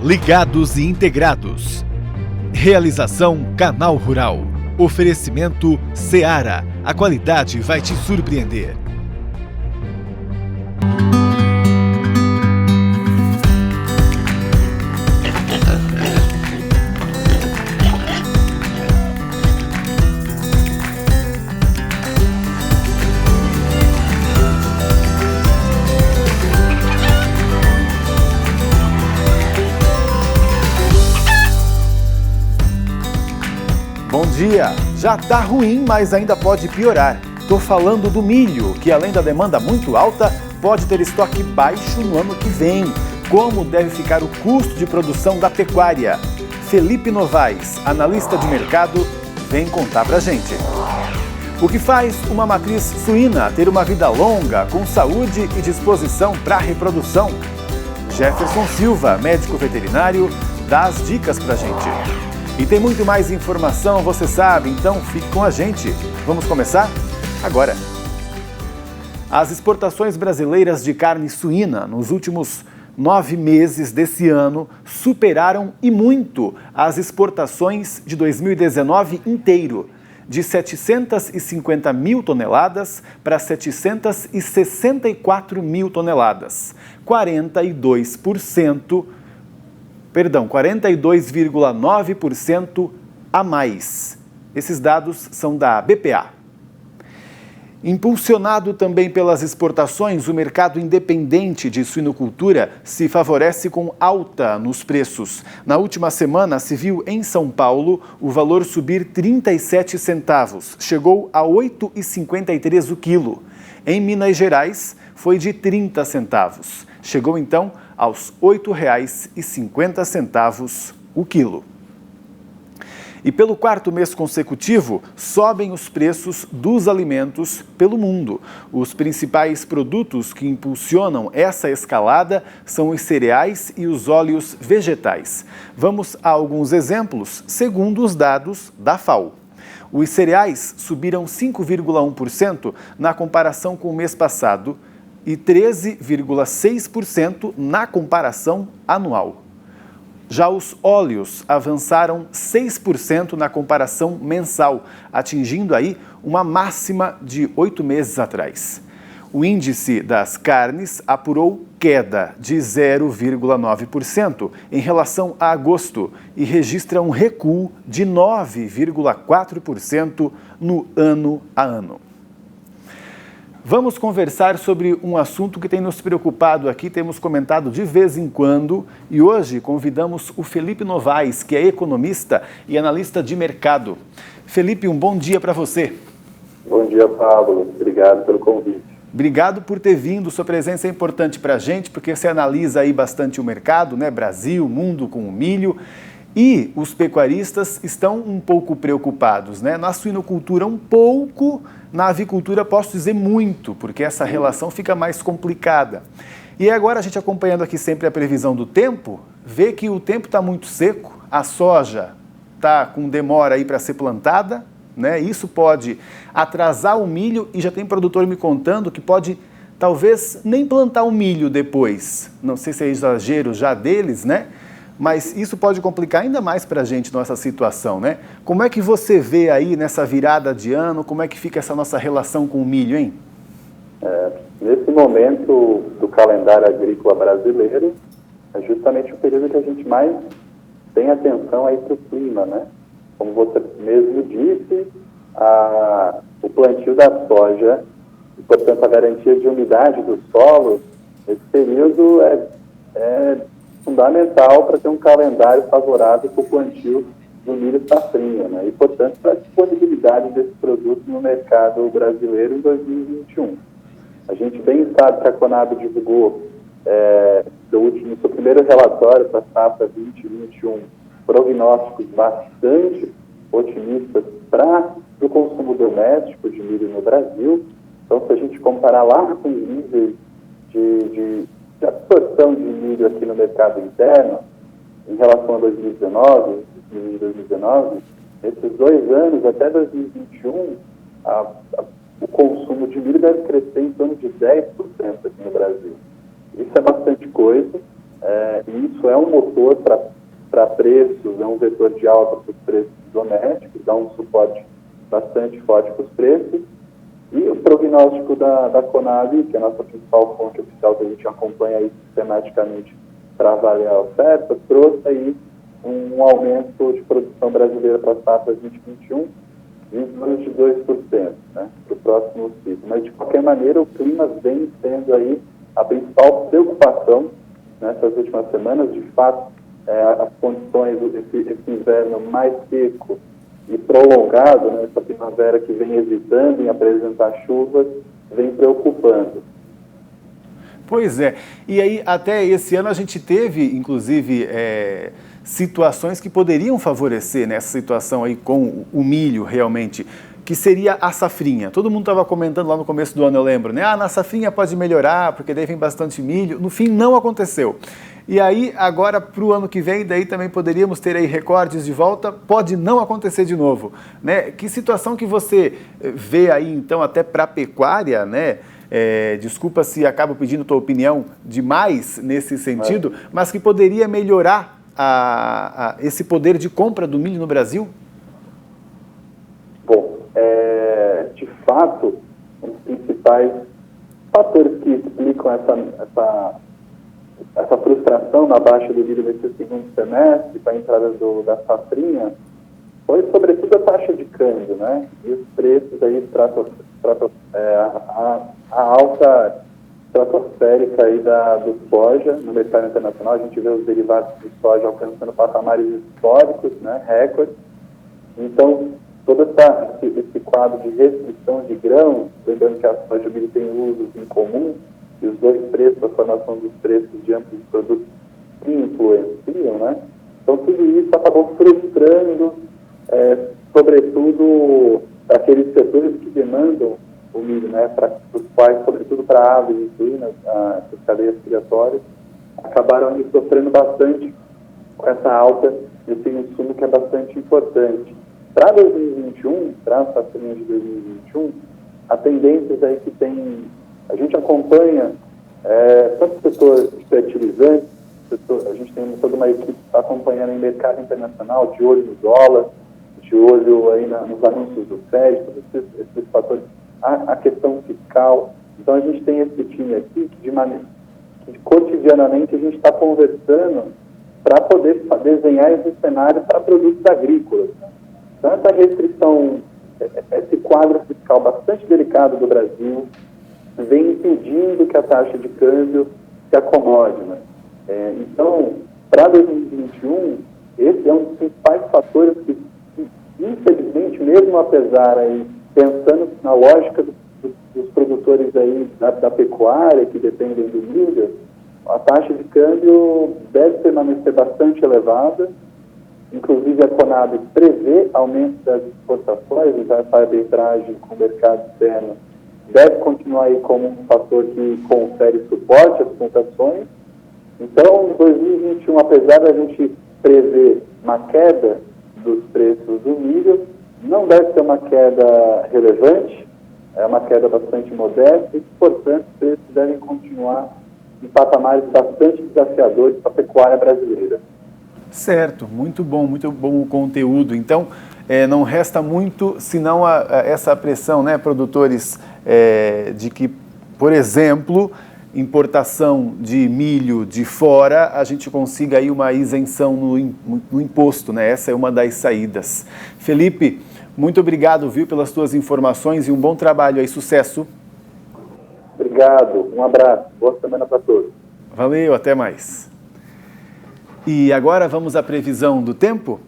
Ligados e integrados. Realização Canal Rural. Oferecimento Seara. A qualidade vai te surpreender. Bom dia! Já tá ruim, mas ainda pode piorar. Tô falando do milho, que além da demanda muito alta, pode ter estoque baixo no ano que vem. Como deve ficar o custo de produção da pecuária? Felipe Novaes, analista de mercado, vem contar pra gente. O que faz uma matriz suína ter uma vida longa, com saúde e disposição para a reprodução? Jefferson Silva, médico veterinário, dá as dicas pra gente. E tem muito mais informação, você sabe, então fique com a gente. Vamos começar? Agora. As exportações brasileiras de carne suína nos últimos 9 meses desse ano superaram e muito as exportações de 2019 inteiro, de 750 mil toneladas para 764 mil toneladas, 42,9% a mais. Esses dados são da BPA. Impulsionado também pelas exportações, o mercado independente de suinocultura se favorece com alta nos preços. Na última semana, se viu em São Paulo o valor subir 37 centavos, chegou a R$ 8,53 o quilo. Em Minas Gerais, foi de 30 centavos. Chegou então aos R$ 8,50 o quilo. E pelo 4º mês consecutivo, sobem os preços dos alimentos pelo mundo. Os principais produtos que impulsionam essa escalada são os cereais e os óleos vegetais. Vamos a alguns exemplos, segundo os dados da FAO. Os cereais subiram 5,1% na comparação com o mês passado e 13,6% na comparação anual. Já os óleos avançaram 6% na comparação mensal, atingindo aí uma máxima de 8 meses atrás. O índice das carnes apurou queda de 0,9% em relação a agosto e registra um recuo de 9,4% no ano a ano. Vamos conversar sobre um assunto que tem nos preocupado aqui, temos comentado de vez em quando, e hoje convidamos o Felipe Novaes, que é economista e analista de mercado. Felipe, um bom dia para você. Bom dia, Pablo. Obrigado pelo convite. Obrigado por ter vindo, sua presença é importante para a gente, porque você analisa aí bastante o mercado, né? Brasil, mundo com o milho. E os pecuaristas estão um pouco preocupados, né? Na suinocultura um pouco, na avicultura posso dizer muito, porque essa relação fica mais complicada. E agora a gente acompanhando aqui sempre a previsão do tempo, vê que o tempo está muito seco, a soja está com demora aí para ser plantada, né? Isso pode atrasar o milho e já tem produtor me contando que pode talvez nem plantar o milho depois. Não sei se é exagero já deles, né? Mas isso pode complicar ainda mais para a gente nossa situação, né? Como é que você vê aí nessa virada de ano, como é que fica essa nossa relação com o milho, hein? Nesse momento do calendário agrícola brasileiro, é justamente o período que a gente mais tem atenção aí para o clima, né? Como você mesmo disse, o plantio da soja, e portanto a garantia de umidade do solo, esse período é fundamental para ter um calendário favorável para o plantio do milho safrinha, né? E, portanto, para a disponibilidade desse produto no mercado brasileiro em 2021. A gente bem sabe que a Conab divulgou no seu primeiro relatório para a safra 2021 prognósticos bastante otimistas para o consumo doméstico de milho no Brasil. Então, se a gente comparar lá com os níveis de absorção de milho aqui no mercado interno, em relação a 2019, nesses 2 anos, até 2021, o consumo de milho deve crescer em torno de 10% aqui no Brasil. Isso é bastante coisa, e isso é um motor para preços, é um vetor de alta para os preços domésticos, dá um suporte bastante forte para os preços. E o prognóstico da Conab, que é a nossa principal fonte oficial que a gente acompanha aí sistematicamente para avaliar a oferta, trouxe aí um aumento de produção brasileira para as safras 2021 em torno de 2%, né, para o próximo ciclo. Mas, de qualquer maneira, o clima vem sendo aí a principal preocupação nessas últimas semanas. De fato, as condições, esse inverno mais seco e prolongado, né, essa primavera que vem hesitando em apresentar chuvas, vem preocupando. Pois é. E aí, até esse ano, a gente teve, inclusive, situações que poderiam favorecer nessa situação aí com o milho, realmente, que seria a safrinha. Todo mundo estava comentando lá no começo do ano, eu lembro, né? Na safrinha pode melhorar, porque daí vem bastante milho. No fim, não aconteceu. E aí, agora, para o ano que vem, daí também poderíamos ter aí recordes de volta, pode não acontecer de novo, né? Que situação que você vê aí, então, até para a pecuária, né? Desculpa se acabo pedindo tua opinião demais nesse sentido, mas que poderia melhorar esse poder de compra do milho no Brasil? Bom, de fato, um dos principais fatores que explicam essa frustração na baixa do milho nesse segundo semestre, para a entrada da safrinha, foi sobretudo a taxa de câmbio, né? E os preços aí, a alta estratosférica aí do soja no mercado internacional. A gente vê os derivados de soja alcançando patamares históricos, né? Recordes. Então, todo esse quadro de restrição de grãos, lembrando que a soja e o milho têm usos em comum, e os dois preços, a formação dos preços de ambos os produtos se influenciam, né? Então, tudo isso acabou frustrando, sobretudo, aqueles setores que demandam o milho, né? Para os quais, sobretudo para aves e suínas, essas cadeias criatórias, acabaram ali sofrendo bastante com essa alta desse insumo que é bastante importante. Para 2021, para a safrinha de 2021, a tendência aí que tem, a gente acompanha tanto o setor de fertilizantes, a gente tem toda uma equipe que está acompanhando em mercado internacional, de olho no dólar, de olho aí nos anúncios do FED, todos esses fatores, a questão fiscal. Então a gente tem esse time aqui que cotidianamente a gente está conversando para poder desenhar esse cenário para produtos agrícolas. Então essa restrição, esse quadro fiscal bastante delicado do Brasil, vem impedindo que a taxa de câmbio se acomode, né? Então, para 2021, esse é um dos principais fatores que, infelizmente, mesmo apesar aí, pensando na lógica dos produtores aí da pecuária que dependem do milho, a taxa de câmbio deve permanecer bastante elevada. Inclusive, a Conab prevê aumento das exportações, então essa arbitragem com o mercado externo deve continuar aí como um fator que confere suporte às plantações. Então, em 2021, apesar da gente prever uma queda dos preços do milho, não deve ser uma queda relevante, é uma queda bastante modesta e, portanto, os preços devem continuar em patamares bastante desafiadores para a pecuária brasileira. Certo, muito bom o conteúdo. Então, não resta muito senão essa pressão, né, produtores, de que, por exemplo, importação de milho de fora, a gente consiga aí uma isenção no imposto, né? Essa é uma das saídas. Felipe, muito obrigado, viu, pelas tuas informações e um bom trabalho aí, sucesso. Obrigado, um abraço, boa semana para todos. Valeu, até mais. E agora vamos à previsão do tempo?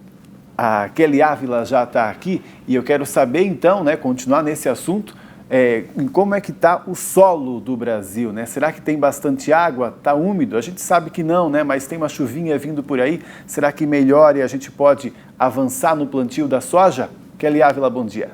A Kelly Ávila já está aqui e eu quero saber então, né, continuar nesse assunto, em como é que está o solo do Brasil, né? Será que tem bastante água? Está úmido? A gente sabe que não, né? Mas tem uma chuvinha vindo por aí. Será que melhora e a gente pode avançar no plantio da soja? Kelly Ávila, bom dia.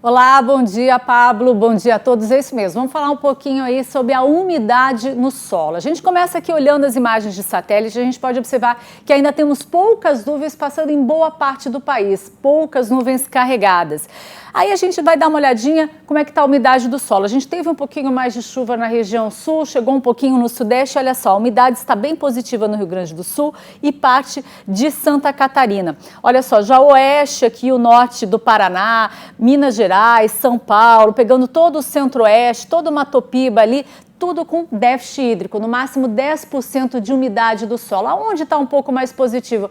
Olá, bom dia, Pablo, bom dia a todos, é isso mesmo. Vamos falar um pouquinho aí sobre a umidade no solo. A gente começa aqui olhando as imagens de satélite, a gente pode observar que ainda temos poucas nuvens passando em boa parte do país, poucas nuvens carregadas. Aí a gente vai dar uma olhadinha como é que está a umidade do solo. A gente teve um pouquinho mais de chuva na região sul, chegou um pouquinho no sudeste, olha só, a umidade está bem positiva no Rio Grande do Sul e parte de Santa Catarina. Olha só, já o oeste aqui, o norte do Paraná, Minas Gerais, São Paulo, pegando todo o centro-oeste, toda uma Topiba ali, tudo com déficit hídrico, no máximo 10% de umidade do solo. Aonde está um pouco mais positivo?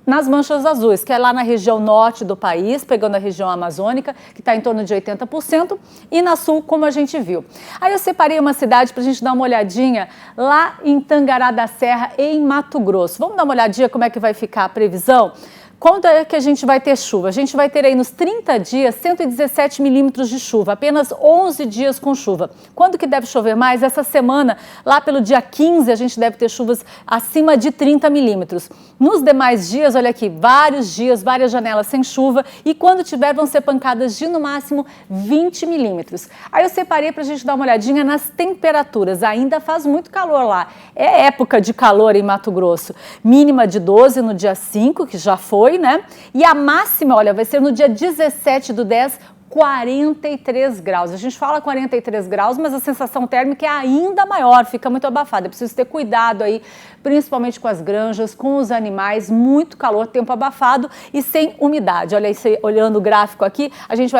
Nas manchas azuis, que é lá na região norte do país, pegando a região amazônica, que está em torno de 80%, e na sul, como a gente viu. Aí eu separei uma cidade para a gente dar uma olhadinha lá em Tangará da Serra, em Mato Grosso. Vamos dar uma olhadinha como é que vai ficar a previsão? Quando é que a gente vai ter chuva? A gente vai ter aí nos 30 dias 117 milímetros de chuva, apenas 11 dias com chuva. Quando que deve chover mais? Essa semana, lá pelo dia 15, a gente deve ter chuvas acima de 30 milímetros. Nos demais dias, olha aqui, vários dias, várias janelas sem chuva e quando tiver vão ser pancadas de no máximo 20 milímetros. Aí eu separei para a gente dar uma olhadinha nas temperaturas. Ainda faz muito calor lá. É época de calor em Mato Grosso. Mínima de 12 no dia 5, que já foi, né? E a máxima, olha, vai ser no dia 17/10, 43 graus. A gente fala 43 graus, mas a sensação térmica é ainda maior, fica muito abafada. É preciso ter cuidado aí, principalmente com as granjas, com os animais, muito calor, tempo abafado e sem umidade. Olha aí, olhando o gráfico aqui, a gente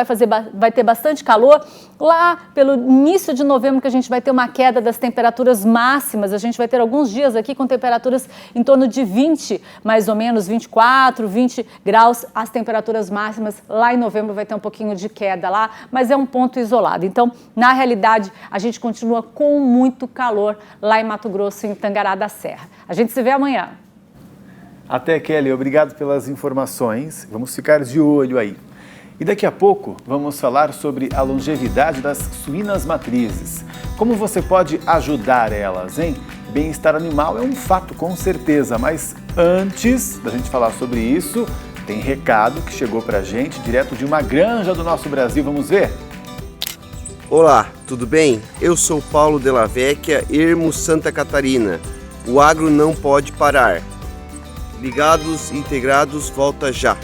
vai ter bastante calor. Lá pelo início de novembro que a gente vai ter uma queda das temperaturas máximas, a gente vai ter alguns dias aqui com temperaturas em torno de 20, mais ou menos 24, 20 graus, as temperaturas máximas. Lá em novembro vai ter um pouquinho de queda lá, mas é um ponto isolado. Então, na realidade, a gente continua com muito calor lá em Mato Grosso, em Tangará da Serra. A gente se vê amanhã. Até, Kelly, obrigado pelas informações. Vamos ficar de olho aí. E daqui a pouco vamos falar sobre a longevidade das suínas matrizes. Como você pode ajudar elas, hein? Bem-estar animal é um fato, com certeza, mas antes da gente falar sobre isso, tem recado que chegou pra gente direto de uma granja do nosso Brasil. Vamos ver? Olá, tudo bem? Eu sou Paulo Della Vecchia, Ermo, Santa Catarina. O agro não pode parar. Ligados e integrados, volta já.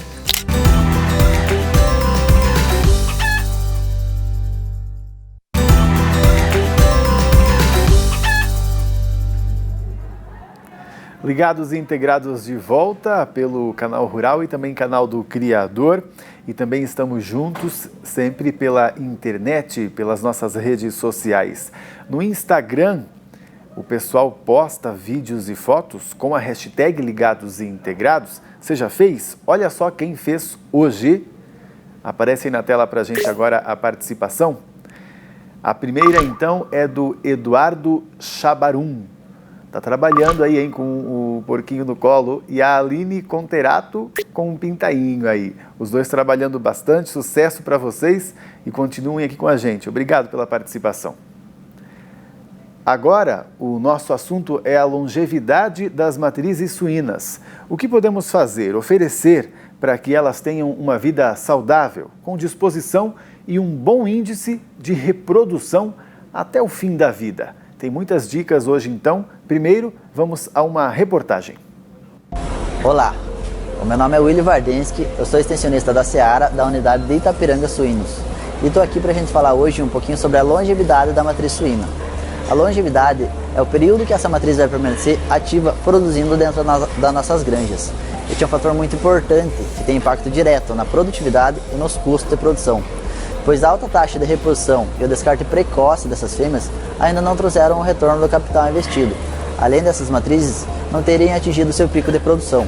Ligados e integrados de volta pelo Canal Rural e também canal do Criador. E também estamos juntos sempre pela internet, pelas nossas redes sociais. No Instagram, o pessoal posta vídeos e fotos com a hashtag Ligados e Integrados. Você já fez? Olha só quem fez hoje. Aparece aí na tela para a gente agora a participação. A primeira, então, é do Eduardo Chabarum. Está trabalhando aí, hein, com o porquinho no colo, e a Aline Conterato com um pintainho aí. Os dois trabalhando bastante, sucesso para vocês e continuem aqui com a gente. Obrigado pela participação. Agora, o nosso assunto é a longevidade das matrizes suínas. O que podemos fazer, oferecer para que elas tenham uma vida saudável, com disposição e um bom índice de reprodução até o fim da vida? Tem muitas dicas hoje, então. Primeiro, vamos a uma reportagem. Olá, o meu nome é Willy Vardensky, eu sou extensionista da Seara, da unidade de Itapiranga Suínos. E estou aqui para a gente falar hoje um pouquinho sobre a longevidade da matriz suína. A longevidade é o período que essa matriz vai permanecer ativa, produzindo dentro das nossas granjas. Este é um fator muito importante, que tem impacto direto na produtividade e nos custos de produção, pois a alta taxa de reprodução e o descarte precoce dessas fêmeas ainda não trouxeram o retorno do capital investido. Além dessas matrizes, não terem atingido seu pico de produção.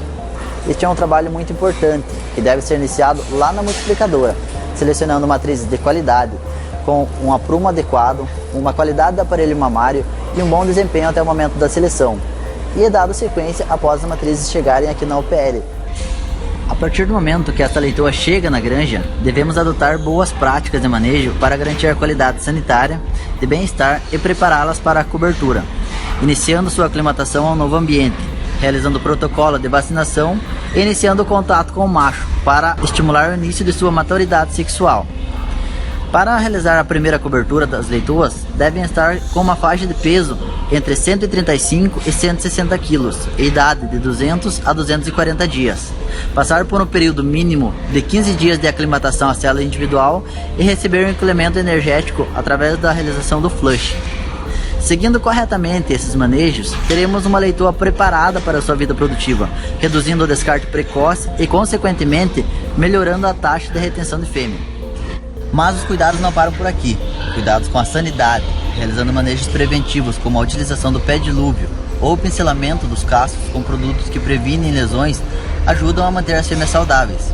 Este é um trabalho muito importante, que deve ser iniciado lá na multiplicadora, selecionando matrizes de qualidade, com um aprumo adequado, uma qualidade do aparelho mamário e um bom desempenho até o momento da seleção. E é dado sequência após as matrizes chegarem aqui na UPL. A partir do momento que esta leitoa chega na granja, devemos adotar boas práticas de manejo para garantir a qualidade sanitária, de bem-estar e prepará-las para a cobertura, iniciando sua aclimatação ao novo ambiente, realizando o protocolo de vacinação e iniciando o contato com o macho para estimular o início de sua maturidade sexual. Para realizar a primeira cobertura das leitoas, devem estar com uma faixa de peso entre 135 e 160 kg e idade de 200 a 240 dias. Passar por um período mínimo de 15 dias de aclimatação à célula individual e receber um incremento energético através da realização do flush. Seguindo corretamente esses manejos, teremos uma leitoa preparada para a sua vida produtiva, reduzindo o descarte precoce e, consequentemente, melhorando a taxa de retenção de fêmea. Mas os cuidados não param por aqui. Cuidados com a sanidade, realizando manejos preventivos como a utilização do pé dilúvio ou o pincelamento dos cascos com produtos que previnem lesões, ajudam a manter as fêmeas saudáveis.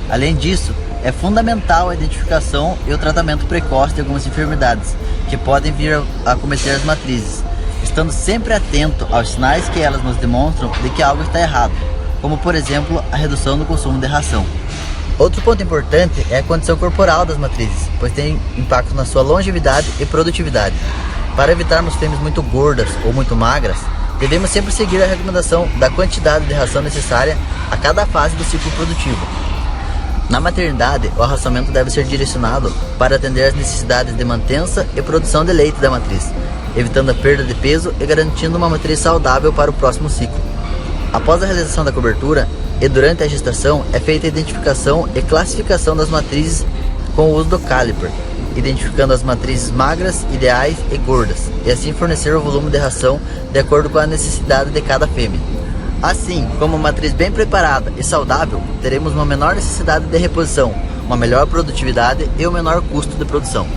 Além disso, é fundamental a identificação e o tratamento precoce de algumas enfermidades que podem vir a acometer as matrizes, estando sempre atento aos sinais que elas nos demonstram de que algo está errado, como por exemplo a redução do consumo de ração. Outro ponto importante é a condição corporal das matrizes, pois tem impacto na sua longevidade e produtividade. Para evitarmos fêmeas muito gordas ou muito magras, devemos sempre seguir a recomendação da quantidade de ração necessária a cada fase do ciclo produtivo. Na maternidade, o arraçamento deve ser direcionado para atender às necessidades de mantença e produção de leite da matriz, evitando a perda de peso e garantindo uma matriz saudável para o próximo ciclo. Após a realização da cobertura e durante a gestação, é feita a identificação e classificação das matrizes com o uso do caliper, identificando as matrizes magras, ideais e gordas, e assim fornecer o volume de ração de acordo com a necessidade de cada fêmea. Assim, como uma matriz bem preparada e saudável, teremos uma menor necessidade de reposição, uma melhor produtividade e um menor custo de produção.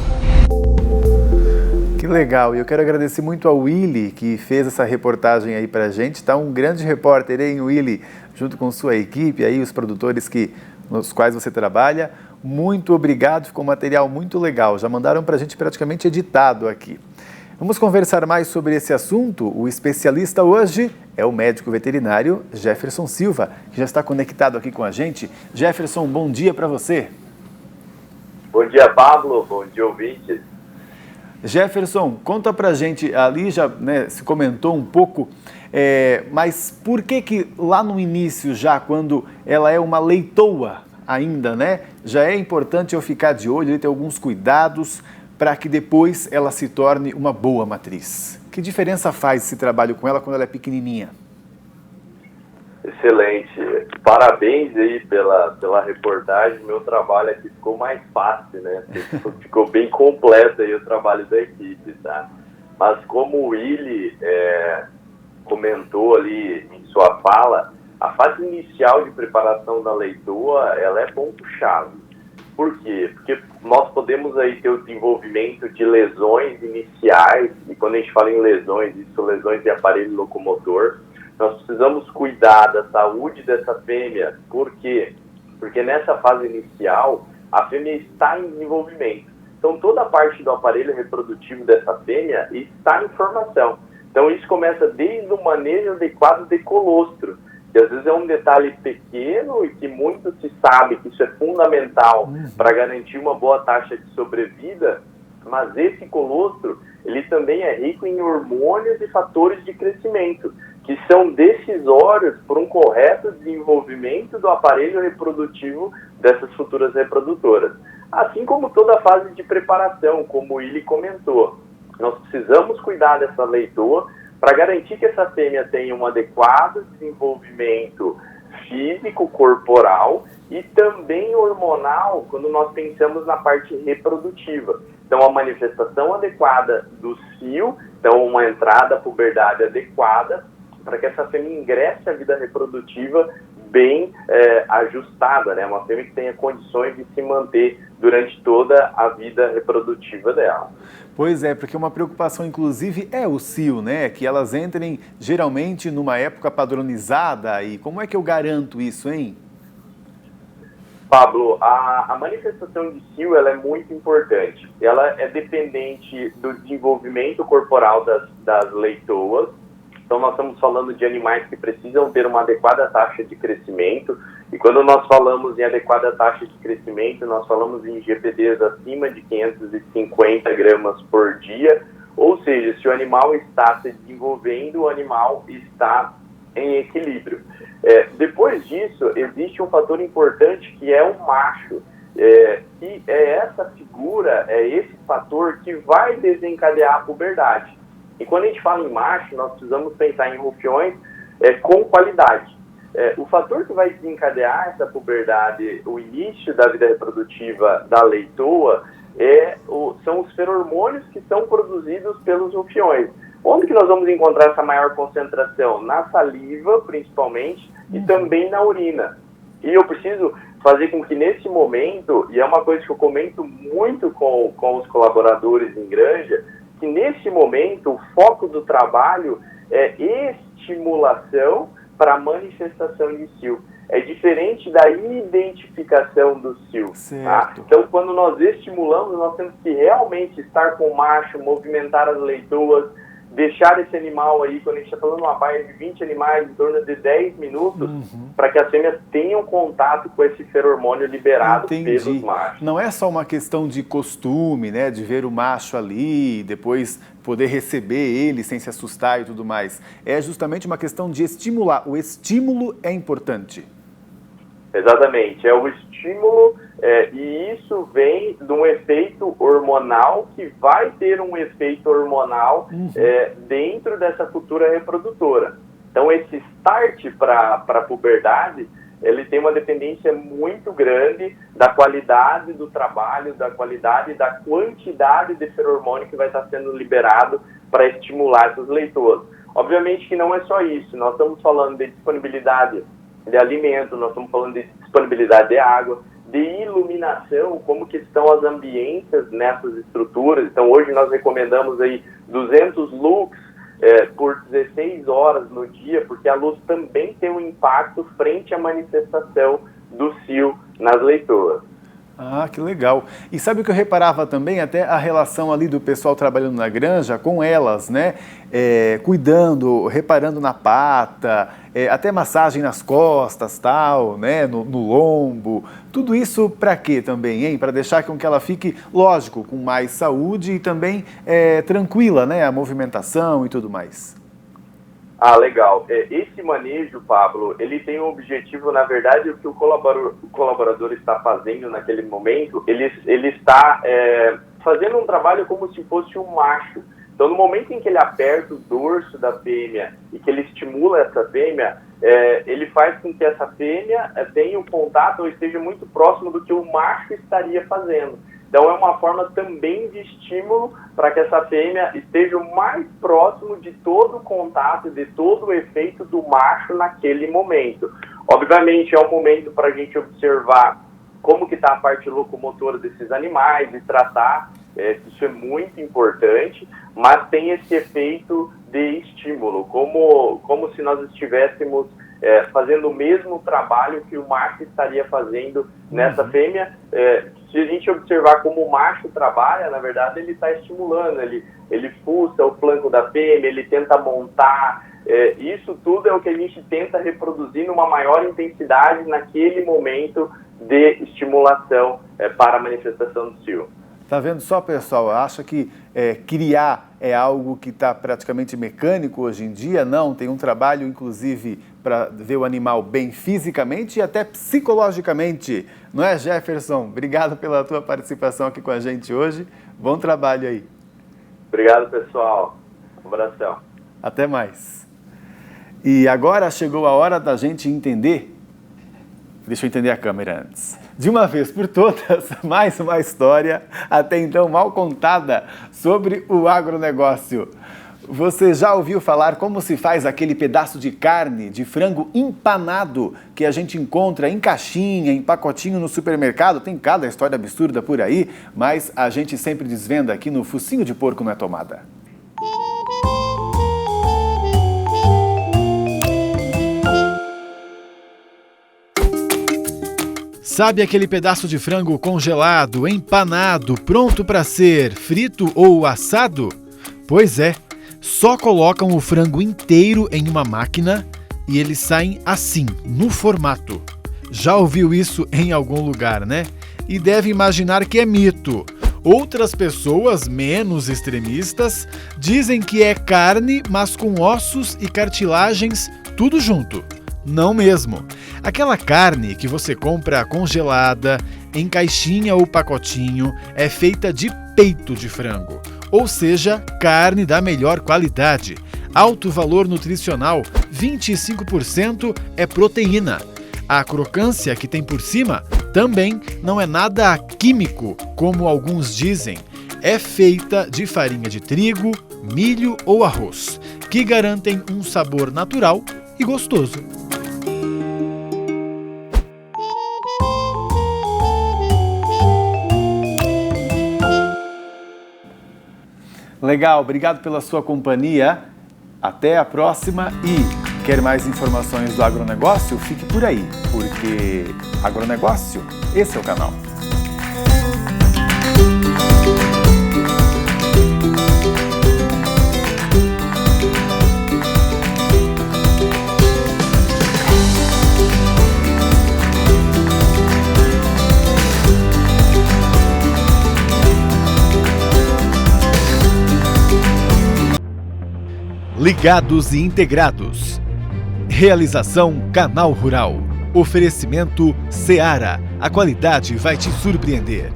Que legal, e eu quero agradecer muito ao Willy, que fez essa reportagem aí pra gente, tá um grande repórter, hein, Willy, junto com sua equipe, aí os produtores nos quais você trabalha. Muito obrigado, ficou um material muito legal, já mandaram pra gente praticamente editado aqui. Vamos conversar mais sobre esse assunto. O especialista hoje é o médico veterinário Jefferson Silva, que já está conectado aqui com a gente. Jefferson, bom dia para você. Bom dia, Pablo, bom dia, ouvintes. Jefferson, conta pra gente, ali já se comentou um pouco, mas por que lá no início, já quando ela é uma leitoa ainda, já é importante eu ficar de olho e ter alguns cuidados para que depois ela se torne uma boa matriz? Que diferença faz esse trabalho com ela quando ela é pequenininha? Excelente. Parabéns aí pela reportagem. Meu trabalho aqui ficou mais fácil, né? Ficou bem completo aí o trabalho da equipe, tá? Mas como o Willy comentou ali em sua fala, a fase inicial de preparação da leitoa, ela é ponto-chave. Por quê? Porque nós podemos aí ter o desenvolvimento de lesões iniciais, e quando a gente fala em lesões, isso são lesões de aparelho locomotor. Nós precisamos cuidar da saúde dessa fêmea. Por quê? Porque nessa fase inicial, a fêmea está em desenvolvimento. Então, toda a parte do aparelho reprodutivo dessa fêmea está em formação. Então, isso começa desde o manejo adequado de colostro, que às vezes é um detalhe pequeno e que muito se sabe que isso é fundamental para garantir uma boa taxa de sobrevida, mas esse colostro, ele também é rico em hormônios e fatores de crescimento, que são decisórios para um correto desenvolvimento do aparelho reprodutivo dessas futuras reprodutoras. Assim como toda a fase de preparação, como o Willy comentou. Nós precisamos cuidar dessa leitoa para garantir que essa fêmea tenha um adequado desenvolvimento físico, corporal e também hormonal, quando nós pensamos na parte reprodutiva. Então, a manifestação adequada do cio, então uma entrada à puberdade adequada, para que essa fêmea ingresse à vida reprodutiva bem ajustada, né? Uma fêmea que tenha condições de se manter durante toda a vida reprodutiva dela. Pois é, porque uma preocupação, inclusive, é o cio, né? Que elas entrem, geralmente, numa época padronizada. E como é que eu garanto isso, hein? Pablo, a manifestação de cio, ela é muito importante. Ela é dependente do desenvolvimento corporal das leitoas. Então, nós estamos falando de animais que precisam ter uma adequada taxa de crescimento. E quando nós falamos em adequada taxa de crescimento, nós falamos em GPDs acima de 550 gramas por dia. Ou seja, se o animal está se desenvolvendo, o animal está em equilíbrio. Depois disso, existe um fator importante que é o macho. E é essa figura, é esse fator que vai desencadear a puberdade. E quando a gente fala em macho, nós precisamos pensar em rufiões com qualidade. O fator que vai desencadear essa puberdade, o início da vida reprodutiva da leitoa, são os feromônios que são produzidos pelos rufiões. Onde que nós vamos encontrar essa maior concentração? Na saliva, principalmente, e também na urina. E eu preciso fazer com que nesse momento, e é uma coisa que eu comento muito com os colaboradores em granja, que nesse momento o foco do trabalho é estimulação para manifestação de cio. É diferente da identificação do cio. Tá? Então, quando nós estimulamos, nós temos que realmente estar com o macho, movimentar as leitoas, deixar esse animal aí, quando a gente está falando uma baia de 20 animais, em torno de 10 minutos, para que as fêmeas tenham contato com esse feromônio liberado pelos machos. Não é só uma questão de costume, né, de ver o macho ali, depois poder receber ele sem se assustar e tudo mais. É justamente uma questão de estimular. O estímulo é importante. Exatamente, é o estímulo e isso vem de um efeito hormonal que vai ter um efeito hormonal dentro dessa cultura reprodutora. Então esse start para a puberdade, ele tem uma dependência muito grande da qualidade do trabalho, da qualidade e da quantidade de feromônio que vai estar sendo liberado para estimular essas leitoas. Obviamente que não é só isso, nós estamos falando de disponibilidade de alimento, nós estamos falando de disponibilidade de água, de iluminação, como que estão as ambiências nessas estruturas. Então hoje nós recomendamos aí 200 lux por 16 horas no dia, porque a luz também tem um impacto frente à manifestação do cio nas leitoas. Ah, que legal. E sabe o que eu reparava também? Até a relação ali do pessoal trabalhando na granja com elas, né? Cuidando, reparando na pata, até massagem nas costas, tal, né? No lombo. Tudo isso para quê também, hein? Para deixar com que ela fique, lógico, com mais saúde e também tranquila, né? A movimentação e tudo mais. Ah, legal. Esse manejo, Pablo, ele tem um objetivo, na verdade, o que o colaborador está fazendo naquele momento, ele está fazendo um trabalho como se fosse um macho. Então, no momento em que ele aperta o dorso da fêmea e que ele estimula essa fêmea, ele faz com que essa fêmea tenha um contato ou esteja muito próximo do que o macho estaria fazendo. Então, é uma forma também de estímulo para que essa fêmea esteja o mais próximo de todo o contato, de todo o efeito do macho naquele momento. Obviamente, é um momento para a gente observar como que está a parte locomotora desses animais e tratar, isso é muito importante, mas tem esse efeito de estímulo, como se nós estivéssemos fazendo o mesmo trabalho que o macho estaria fazendo nessa fêmea. Se a gente observar como o macho trabalha, na verdade ele está estimulando, ele fuça o flanco da fêmea, ele tenta montar, isso tudo é o que a gente tenta reproduzir numa maior intensidade naquele momento de estimulação para a manifestação do cio. Tá vendo só, pessoal? Acha que criar é algo que está praticamente mecânico hoje em dia? Não, tem um trabalho, inclusive, para ver o animal bem fisicamente e até psicologicamente. Não é, Jefferson? Obrigado pela tua participação aqui com a gente hoje. Bom trabalho aí. Obrigado, pessoal. Um abração. Até mais. E agora chegou a hora da gente entender. Deixa eu entender a câmera antes. De uma vez por todas, mais uma história, até então mal contada, sobre o agronegócio. Você já ouviu falar como se faz aquele pedaço de carne de frango empanado que a gente encontra em caixinha, em pacotinho no supermercado? Tem cada história absurda por aí, mas a gente sempre desvenda aqui no Focinho de Porco Não é Tomada. Sabe aquele pedaço de frango congelado, empanado, pronto para ser frito ou assado? Pois é, só colocam o frango inteiro em uma máquina e eles saem assim, no formato. Já ouviu isso em algum lugar, né? E deve imaginar que é mito. Outras pessoas, menos extremistas, dizem que é carne, mas com ossos e cartilagens, tudo junto. Não mesmo. Aquela carne que você compra congelada em caixinha ou pacotinho, é feita de peito de frango, ou seja, carne da melhor qualidade. Alto valor nutricional, 25% é proteína. A crocância que tem por cima também não é nada químico, como alguns dizem. É feita de farinha de trigo, milho ou arroz, que garantem um sabor natural e gostoso. Legal, obrigado pela sua companhia. Até a próxima e quer mais informações do agronegócio? Fique por aí, porque agronegócio, esse é o canal. Ligados e integrados. Realização Canal Rural. Oferecimento Seara. A qualidade vai te surpreender.